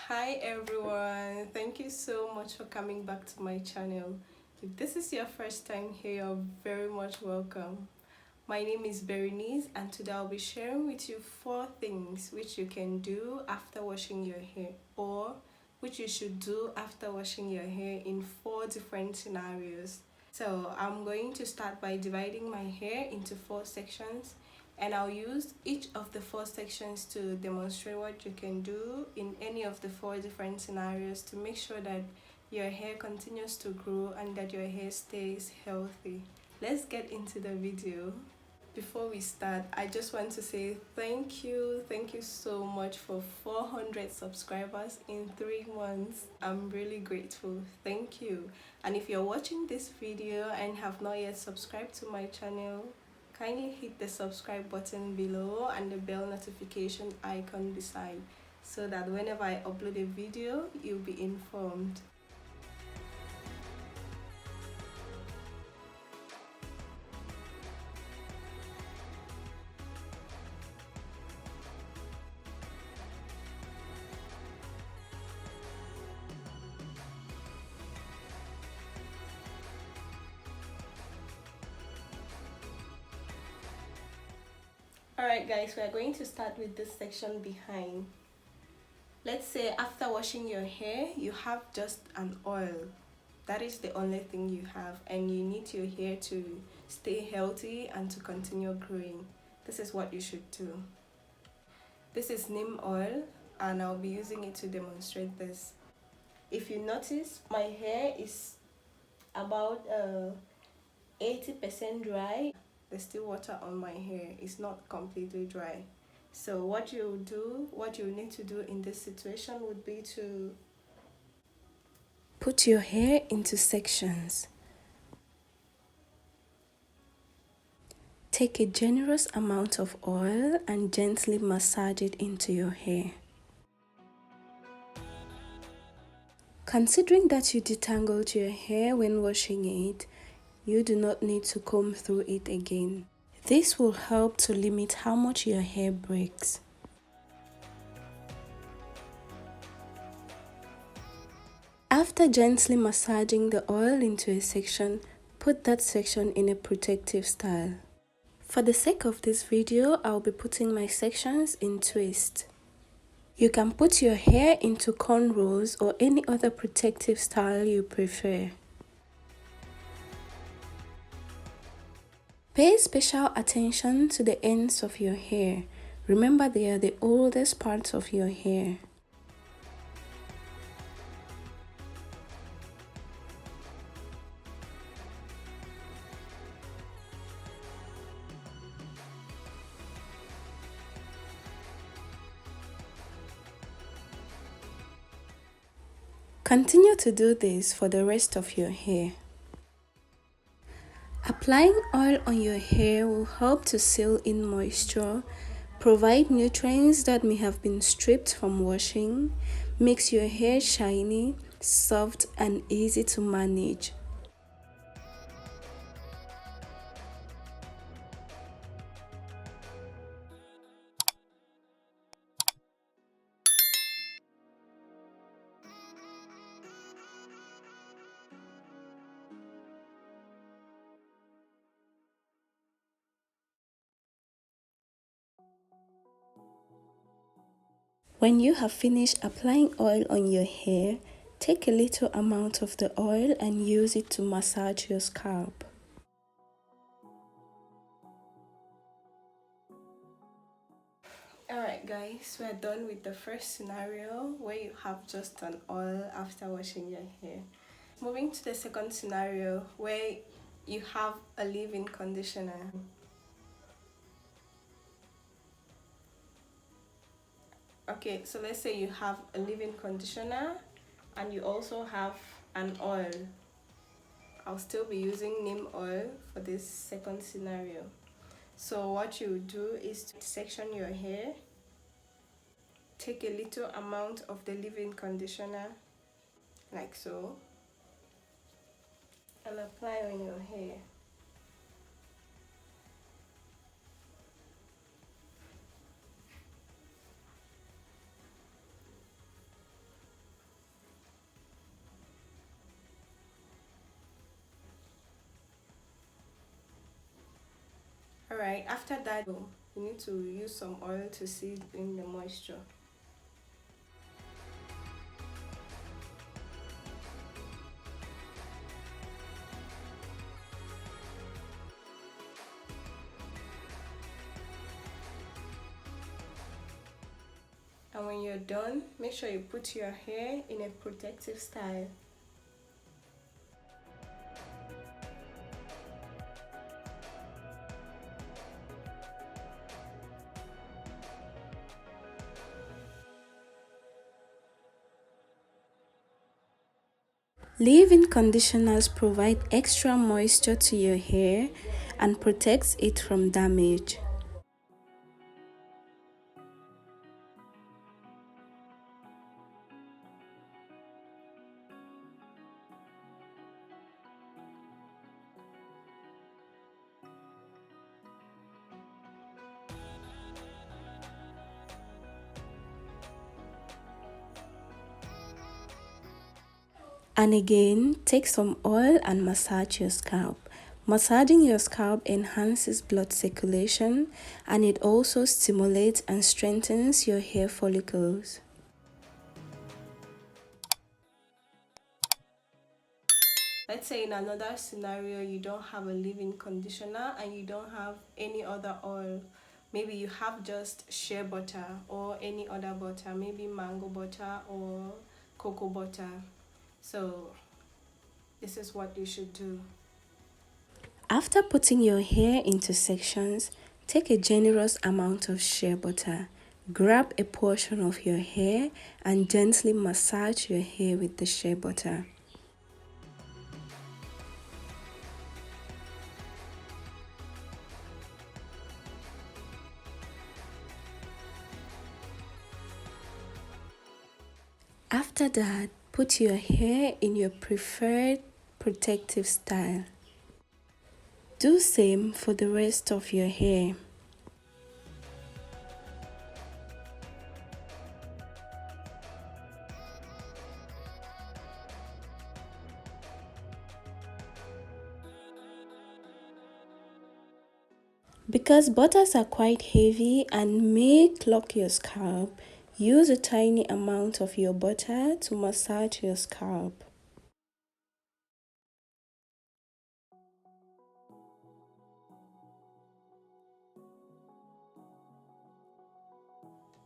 Hi everyone, thank you so much for coming back to my channel. If this is your first time here, you're very much welcome. My name is Berenice and today I'll be sharing with you 4 things which you can do after washing your hair, or which you should do after washing your hair in 4 different scenarios. So I'm going to start by dividing my hair into 4 sections, and I'll use each of the 4 sections to demonstrate what you can do in any of the 4 different scenarios to make sure that your hair continues to grow and that your hair stays healthy. Let's get into the video. Before we start, I just want to say thank you so much for 400 subscribers in 3 months. I'm really grateful. Thank you. And if you're watching this video and have not yet subscribed to my channel, kindly hit the subscribe button below and the bell notification icon beside, so that whenever I upload a video, you'll be informed. Alright guys, we are going to start with this section behind. Let's say after washing your hair, you have just an oil. That is the only thing you have, and you need your hair to stay healthy and to continue growing. This is what you should do. This is neem oil, and I'll be using it to demonstrate this. If you notice, my hair is about 80% dry. There's still water on my hair. It's not completely dry. So what you need to do in this situation would be to put your hair into sections. Take a generous amount of oil and gently massage it into your hair. Considering that you detangled your hair when washing it, you do not need to comb through it again. This will help to limit how much your hair breaks. After gently massaging the oil into a section, put that section in a protective style. For the sake of this video, I'll be putting my sections in twist. You can put your hair into cornrows or any other protective style you prefer. Pay special attention to the ends of your hair. Remember, they are the oldest parts of your hair. Continue to do this for the rest of your hair. Applying oil on your hair will help to seal in moisture, provide nutrients that may have been stripped from washing, makes your hair shiny, soft, and easy to manage. When you have finished applying oil on your hair, take a little amount of the oil and use it to massage your scalp. Alright guys, we're done with the first scenario where you have just an oil after washing your hair. Moving to the second scenario where you have a leave-in conditioner. Okay, so let's say you have a leave-in conditioner and you also have an oil. I'll still be using neem oil for this second scenario. So what you do is to section your hair, take a little amount of the leave-in conditioner like so, and apply on your hair. Alright, after that, you need to use some oil to seal in the moisture. And when you're done, make sure you put your hair in a protective style. Leave-in conditioners provide extra moisture to your hair and protects it from damage. And again, take some oil and massage your scalp. Massaging your scalp enhances blood circulation and it also stimulates and strengthens your hair follicles. Let's say in another scenario, you don't have a leave-in conditioner and you don't have any other oil. Maybe you have just shea butter or any other butter, maybe mango butter or cocoa butter. So this is what you should do. After putting your hair into sections, take a generous amount of shea butter. Grab a portion of your hair and gently massage your hair with the shea butter. After that, put your hair in your preferred protective style. Do same for the rest of your hair. Because butters are quite heavy and may clog your scalp, use a tiny amount of your butter to massage your scalp.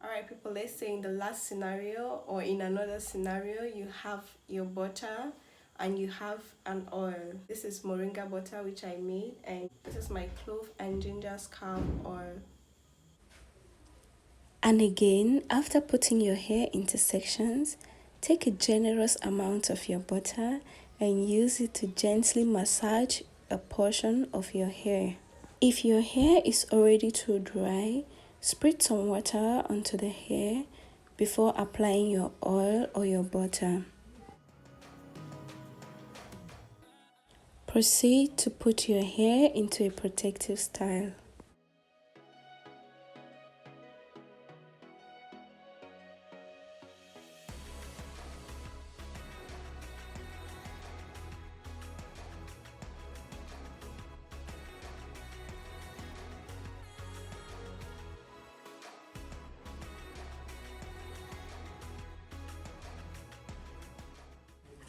Alright people, let's say in the last scenario or in another scenario, you have your butter and you have an oil. This is moringa butter which I made, and this is my clove and ginger scalp oil. And again, after putting your hair into sections, take a generous amount of your butter and use it to gently massage a portion of your hair. If your hair is already too dry, spread some water onto the hair before applying your oil or your butter. Proceed to put your hair into a protective style.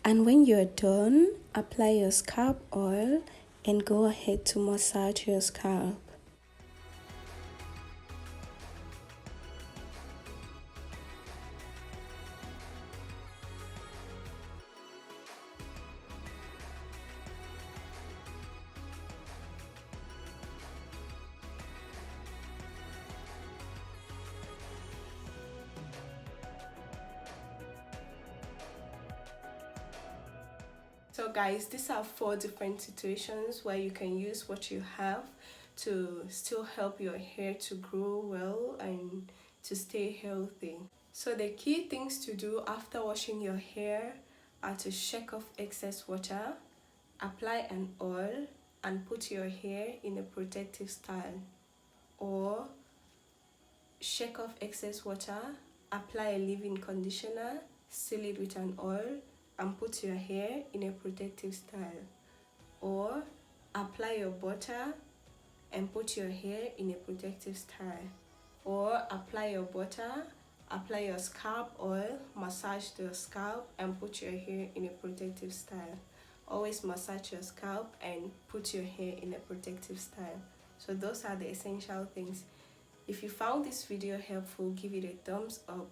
And when you're done, apply your scalp oil and go ahead to massage your scalp. So guys, these are 4 different situations where you can use what you have to still help your hair to grow well and to stay healthy. So the key things to do after washing your hair are to shake off excess water, apply an oil, and put your hair in a protective style. Or shake off excess water, apply a leave-in conditioner, seal it with an oil, and put your hair in a protective style. Or apply your butter and put your hair in a protective style. Or apply your butter, apply your scalp oil, massage the scalp and put your hair in a protective style. Always massage your scalp and put your hair in a protective style. So those are the essential things. If you found this video helpful, give it a thumbs up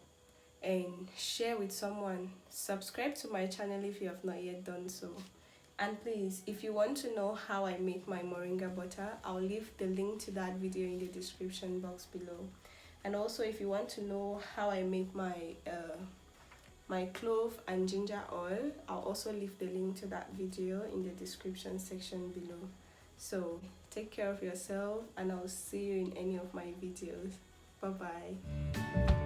and share with someone. Subscribe to my channel if you have not yet done so. And please, if you want to know how I make my moringa butter, I'll leave the link to that video in the description box below. And also, if you want to know how I make my clove and ginger oil, I'll also leave the link to that video in the description section below. So take care of yourself and I'll see you in any of my videos. Bye bye.